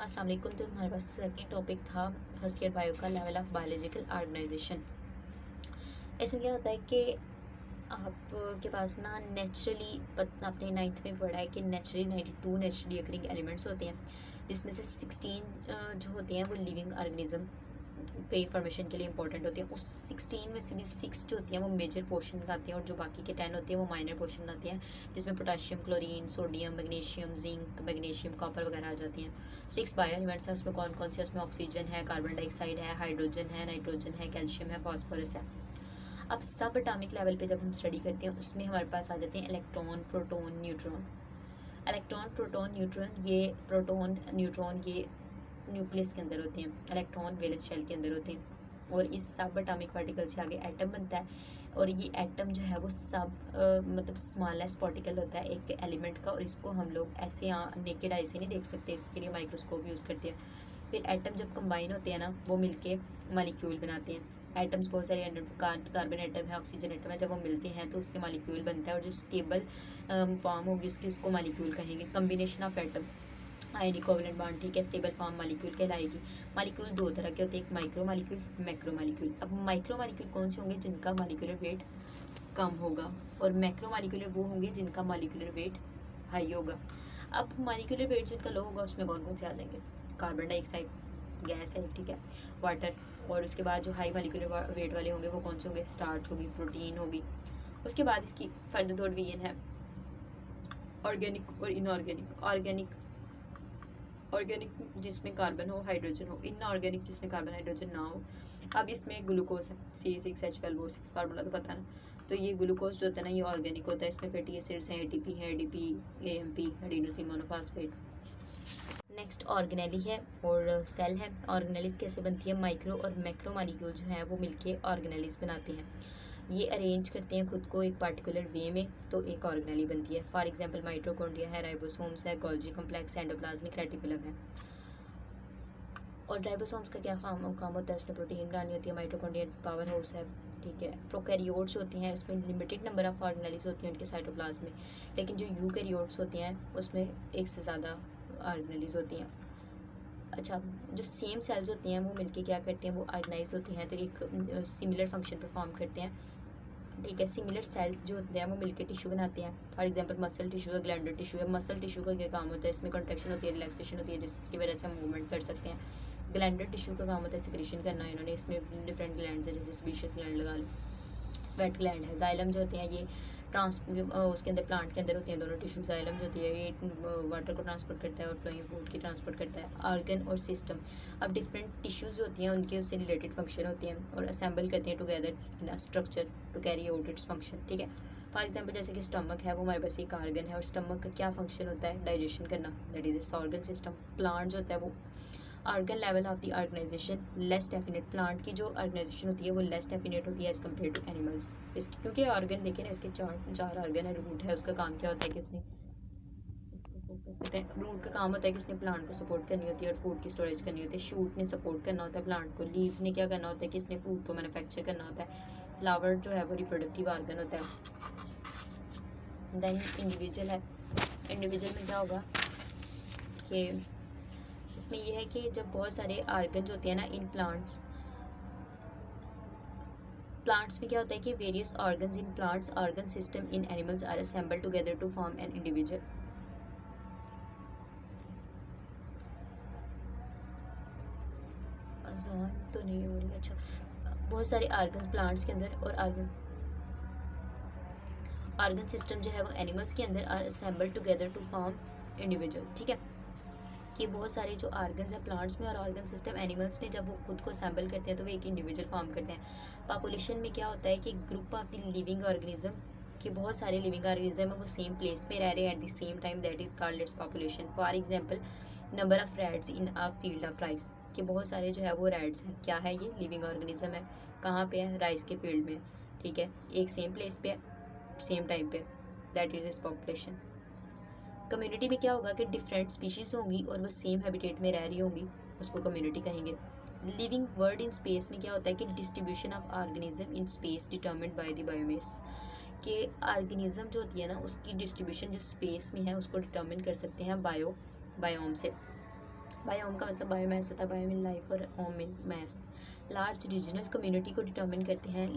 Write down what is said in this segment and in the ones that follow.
अस्सलाम वालेकुम। तो हमारे पास सेकंड टॉपिक था फर्स्ट ईयर बायो का, लेवल ऑफ बायोलॉजिकल ऑर्गेनाइजेशन। इसमें क्या होता है कि आपके पास ना नेचुरली, आपने नाइन्थ में पढ़ा है कि नेचुरली 92 नेचुरली अकरिंग एलिमेंट्स होते हैं, जिसमें से 16 जो होते हैं वो लिविंग ऑर्गेनिज्म कई फॉर्मेशन के लिए इंपॉर्टेंट होते हैं। उस 16 में से भी 6 जो होती हैं वो मेजर पोर्शन आते हैं और जो बाकी के 10 होते हैं वो माइनर पोर्शन आते हैं, जिसमें potassium, chlorine, sodium, magnesium, zinc, magnesium, copper वगैरह आ जाती हैं। 6 बायो एलिमेंट्स हैं। उसमें कौन कौन से? उसमें ऑक्सीजन है, कार्बन डाइऑक्साइड है, हाइड्रोजन है, नाइट्रोजन है, कैल्शियम है, फॉस्फोरस है। अब सब एटॉमिक लेवल पे जब हम स्टडी करते हैं उसमें हमारे पास आ जाते हैं electron, proton, neutron. Electron, proton, neutron, ये प्रोटॉन, न्यूट्रॉन ये न्यूक्लियस के अंदर होते हैं, इलेक्ट्रॉन वैलेंस शेल के अंदर होते हैं। और इस सब एटॉमिक पार्टिकल से आगे एटम बनता है, और ये एटम जो है वो सब मतलब स्मॉलेस्ट पार्टिकल होता है एक एलिमेंट का, और इसको हम लोग ऐसे नेकेड आई से नहीं देख सकते, इसके लिए माइक्रोस्कोप यूज़ करते हैं। फिर एटम जब कंबाइन होते हैं ना, वो मिलके मॉलिक्यूल बनाते हैं। एटम्स बहुत सारे कार्बन एटम है, ऑक्सीजन एटम है, जब वो मिलते हैं तो उससे मॉलिक्यूल बनता है, और जो स्टेबल फॉर्म होगी उसको मॉलिक्यूल कहेंगे। Combination of atom, ion equivalent bond, ठीक है, स्टेबल फॉर्म मॉलिक्यूल कहलाएगी। मॉलिक्यूल दो तरह के होते हैं, एक माइक्रो मॉलिक्यूल, मैक्रो मॉलिक्यूल। अब माइक्रो मॉलिक्यूल कौन से होंगे? जिनका मॉलिक्यूलर वेट कम होगा, और मैक्रो मॉलिक्यूलर वो होंगे जिनका मॉलिक्यूलर वेट हाई होगा। अब मॉलिक्यूलर वेट जिनका लो होगा उसमें कौन कौन से आ जाएंगे? कार्बन डाइऑक्साइड गैस है, ठीक है, वाटर। और उसके बाद जो हाई मॉलिक्यूलर वेट वाले होंगे वो कौन से होंगे? स्टार्च होगी, प्रोटीन होगी। उसके बाद इसकी फर्दर दो डिवीजन है, ऑर्गेनिक और इनऑर्गेनिक। ऑर्गेनिक जिसमें कार्बन हो, हाइड्रोजन हो, इनऑर्गेनिक जिसमें कार्बन हाइड्रोजन ना हो। अब इसमें ग्लूकोज है, C6H12O6 फार्मूला तो पता ना। तो ये ग्लूकोज जो होता है ना, ये ऑर्गेनिक होता है। इसमें फैटी एसिड्स हैं, ATP है, ADP, AMP, adenosine monophosphate. Next organelle है और सेल है। ऑर्गेनेलिस कैसे बनती है? माइक्रो और मैक्रो मॉलिक्यूल जो हैं वो मिलके ऑर्गेनेलिस बनाते हैं। ये अरेंज करते हैं खुद को एक पार्टिकुलर वे में, तो एक ऑर्गेनेली बनती है। फॉर एग्जांपल माइटोकॉन्ड्रिया है, राइबोसोम्स है, गोल्जी कॉम्प्लेक्स, एंडोप्लाज्मिक रेटिकुलम है। और राइबोसोम्स का क्या काम होता है? उसमें प्रोटीन बनानी होती है। माइटोकॉन्ड्रिया पावर हाउस है, ठीक है। प्रोकैरियोट्स होती हैं, इसमें लिमिटेड नंबर ऑफ ऑर्गेनेलीज होती हैं उनके साइटोप्लाज्म में, लेकिन जो यूकैरियोट्स होती हैं उसमें एक से ज़्यादा ऑर्गेनेलीज होती हैं। अच्छा, जो सेम सेल्स होती हैं वो मिलके क्या करते हैं? वो ऑर्गेनाइज होती हैं, तो एक सिमिलर फंक्शन परफॉर्म करते हैं, ठीक है। सिमिलर सेल्स जो होते हैं वो मिलके टिश्यू बनाते हैं। फॉर एग्जांपल मसल टिश्यू है, ग्लैंडर टिश्यू है। मसल टिश्यू का क्या काम होता है? इसमें कॉन्ट्रैक्शन होती है, रिलैक्सेशन होती है, जिसकी वजह से हम मूवमेंट कर सकते हैं। ग्लैंडर टिश्यू का काम होता है सिक्रेशन करना। इन्होंने इसमें डिफरेंट ग्लैंड्स है, जैसे स्पीशियस ग्लैंड लगा लो, स्वेट ग्लैंड है। जाइलम जो होते हैं ये उसके अंदर, प्लांट के अंदर होती हैं दोनों टिश्यू। जाइलम जो होती है ये वाटर को ट्रांसपोर्ट करता है और फ्लोइंग फूड की ट्रांसपोर्ट करता है। ऑर्गन और सिस्टम, अब डिफरेंट टिश्यूज़ होती हैं, उनके उससे रिलेटेड फंक्शन होते हैं और असेंबल करते हैं together in a structure to carry out its function, ठीक है। फॉर एग्जाम्पल जैसे कि स्टमक है, वो हमारे पास एक ऑर्गन है, और स्टमक का क्या फंक्शन होता है? डाइजेशन करना, that is its organ system. Plant जो होता है वो organ level of the organisation less definite. Plant की जो ऑर्गेनाइजेशन होती है वो लेस डेफिनेट होती है एज़ कम्पेयर टू एनिमल्स। इसकी क्योंकि ऑर्गन देखें ना, इसके चार ऑर्गन है। रूट है, उसका काम क्या होता है कि उसने रूट का काम होता है कि उसने प्लांट को सपोर्ट करनी होती है और फूड की स्टोरेज करनी होती है। शूट ने सपोर्ट करना होता है प्लांट को। लीव्स ने क्या करना होता है कि इसने फूड को मैन्युफैक्चर करना होता है। फ्लावर जो है वो रिप्रोडक्टिव ऑर्गन होता है। देन इंडिविजुअल है। इंडिविजुअल में क्या होगा कि इसमें यह है कि जब बहुत सारे ऑर्गन होते हैं ना इन प्लांट्स में क्या होता है कि various organs in plants, organ system in animals are assembled together to form an individual. अजान तो नहीं हो रही, अच्छा। बहुत सारे ऑर्गन प्लांट्स के अंदर और ऑर्गन सिस्टम जो है वो एनिमल्स के अंदर are assembled together to form individual, ठीक है। कि बहुत सारे जो ऑर्गन्स हैं प्लांट्स में और ऑर्गन सिस्टम एनिमल्स में जब वो खुद को असेंबल करते हैं तो वो एक इंडिविजुअल फॉर्म करते हैं। पॉपुलेशन में क्या होता है कि group of the living organism, कि बहुत सारे लिविंग ऑर्गेनिज्म है वो सेम प्लेस पे रह रहे हैं at the same time, that is called its population. For example number of rats in a field of rice, कि बहुत सारे जो है वो रैट्स हैं, क्या है ये? लिविंग ऑर्गेनिज्म है। कहाँ पे है? राइस के फील्ड में, ठीक है, एक सेम प्लेस पे है, सेम टाइम पे, that is its population. Community में क्या होगा कि डिफरेंट स्पीशीज़ होंगी और वो सेम हैबिटेट में रह रही होंगी, उसको कम्युनिटी कहेंगे। लिविंग वर्ल्ड इन स्पेस में क्या होता है कि distribution of organism in space determined by the biomes, कि ऑर्गेनिज्म जो होती है ना उसकी डिस्ट्रीब्यूशन जो स्पेस में है उसको डिटर्मिन कर सकते हैं बायोम से। बायोम का मतलब बायोमास होता है, बायो मीन लाइफ और ome mean mass. Large regional community को डिटर्मिन करते हैं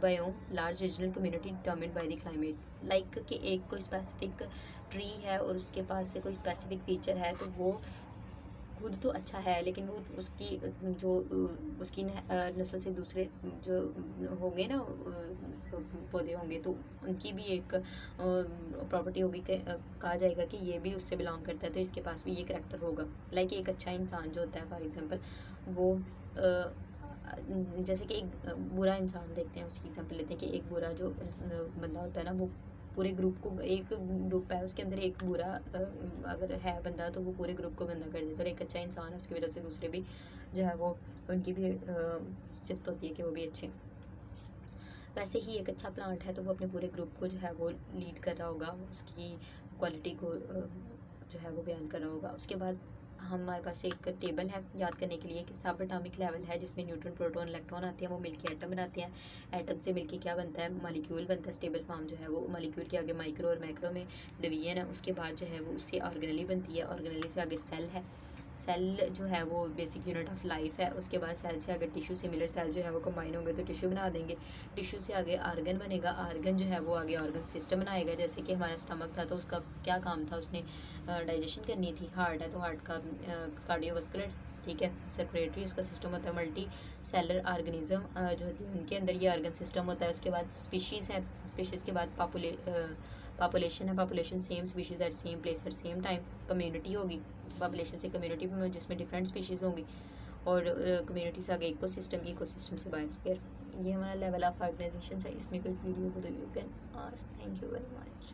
biome, large regional community determine by the climate. Like कि एक कोई स्पेसिफिक ट्री है और उसके पास से कोई स्पेसिफिक फीचर है, तो वो खुद तो अच्छा है, लेकिन वो उसकी जो उसकी नस्ल से दूसरे जो होंगे ना पौधे होंगे, तो उनकी भी एक प्रॉपर्टी होगी, कहा जाएगा कि ये भी उससे बिलोंग करता है, तो इसके पास भी ये करैक्टर होगा। लाइक एक अच्छा इंसान जो होता है, फॉर एग्जांपल वो जैसे कि एक बुरा इंसान देखते हैं, उसकी एग्जांपल लेते हैं कि एक बुरा जो बंदा होता है ना, वो पूरे ग्रुप को, एक ग्रुप है उसके अंदर एक बुरा अगर है बंदा, तो वो पूरे ग्रुप को गंदा कर देता है। और एक अच्छा इंसान है, उसकी वजह से दूसरे भी जो है वो उनकी भी सिफ्त होती है कि वो भी अच्छे। वैसे ही एक अच्छा प्लांट है तो वो अपने पूरे ग्रुप को जो है वो लीड कर रहा होगा, उसकी क्वालिटी को जो है वो बयान कर रहा होगा। उसके बाद हमारे पास एक टेबल है याद करने के लिए कि सब एटॉमिक लेवल है, जिसमें न्यूट्रॉन, प्रोटॉन, इलेक्ट्रॉन आते हैं, वो मिलके एटम बनाते हैं। एटम से मिलके क्या बनता है, मॉलिक्यूल बनता है। स्टेबल फॉर्म जो है वो मॉलिक्यूल के आगे माइक्रो और मैक्रो में डिवीजन है। उसके बाद जो है वो उससे ऑर्गेनली बनती है, ऑर्गेनली से आगे सेल है। सेल जो है वो बेसिक यूनिट ऑफ लाइफ है। उसके बाद सेल से आगे टिश्यू, सिमिलर सेल जो है वो कंबाइन होंगे तो टिश्यू बना देंगे। टिश्यू से आगे आर्गन बनेगा, आर्गन जो है वो आगे ऑर्गन सिस्टम बनाएगा। जैसे कि हमारा स्टमक था तो उसका क्या काम था, उसने डाइजेशन करनी थी। हार्ट है तो हार्ट का कार्डियोवास्कुलर, ठीक है। सर्कुलेटरी उसका सिस्टम होता है। मल्टी सेलर ऑर्गेनिज्म जो होती है उनके अंदर ये ऑर्गन सिस्टम होता है। उसके बाद स्पीशीज़ है, स्पीशीज़ के बाद पॉपुलेशन है, population same species at same place at same time. Community होगी, पॉपुलेशन से कम्युनिटी में जिसमें डिफरेंट स्पीशीज़ होंगी। और कम्युनिटी से आगे इकोसिस्टम, इकोसिस्टम से बायोस्फीयर। ये हमारा लेवल ऑफ ऑर्गेनाइजेशन है। इसमें कोई वीडियो हो तो you can ask. Thank you very much.